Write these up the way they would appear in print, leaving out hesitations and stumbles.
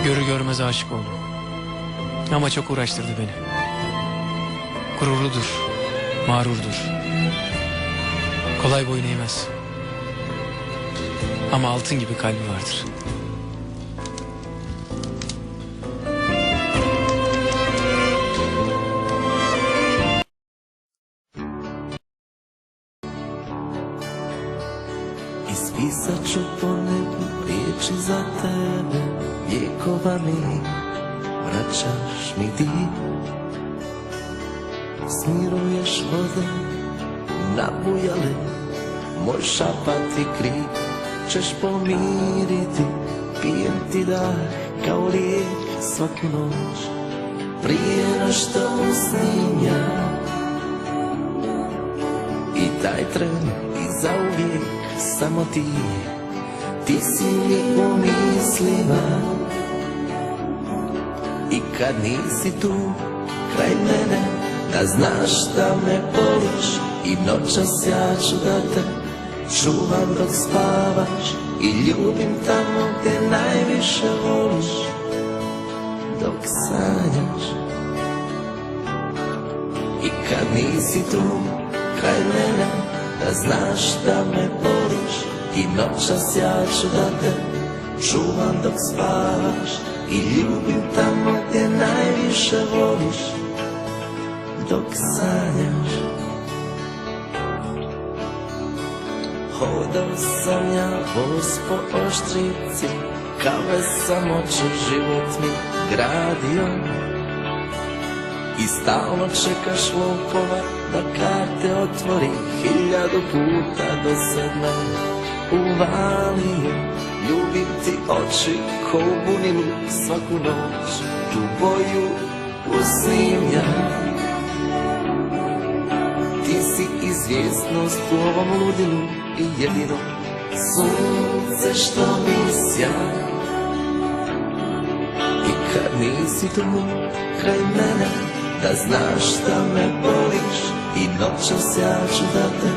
Görür görmez aşık oldum. Ama çok uğraştırdı beni. Gururludur, mağrurdur. Kolay boyun eğmez. Ama altın gibi kalbi vardır. Ispisat ću po nebu riječi za tebe, lijekovani, vraćaš mi dim. Smiruješ vode, nabujale, moj šapat i krik ćeš pomiriti. Pijem ti dah kao lijek svaku noć, prije no što usnim ja. I taj tren i zauvijek samo ti, ti si mi u mislima. I kad nisi tu kraj mene, da znaš da me voliš. I noćas ja ću da te čuvam dok spavaš i ljubim tamo gdje najviše voliš, dok sanjaš. I kad nisi tu kraj mene, da znaš da me voliš. I noćas ja ću da te čuvam dok spavaš i ljubim tamo gdje najviše voliš, dok sanjaš. Hodao sam ja voz po oštrici, kave samoću život mi gradio. I stalno čekaš lopova da karte otvori, 1000 puta do sedma uvalio. Ljubim ti oči ko u bunilu, svaku noć tu boju usnim ja. Ti si izvjesnost u ovom ludilu i jedino sunce što mi sja. I kad nisi tu kraj mene, da znaš da me voliš. I noćas ja ću da te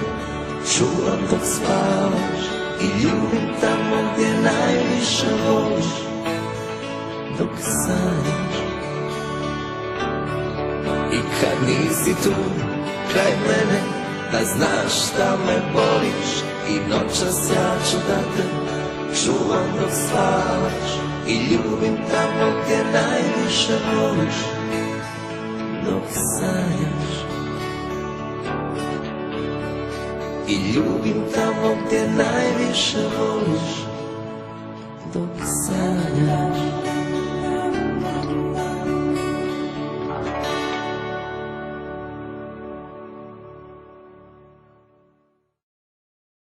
čuvam dok spavaš i ljubim tamo gdje najviše voliš, dok sanjaš. I kad nisi tu kraj mene, da znaš da me voliš. I noćas ja ću da te čuvam dok spavaš i ljubim tamo gdje najviše voliš, dok sanjaš. I ljubim tamo gdje najviše voliš, dok sanjaš.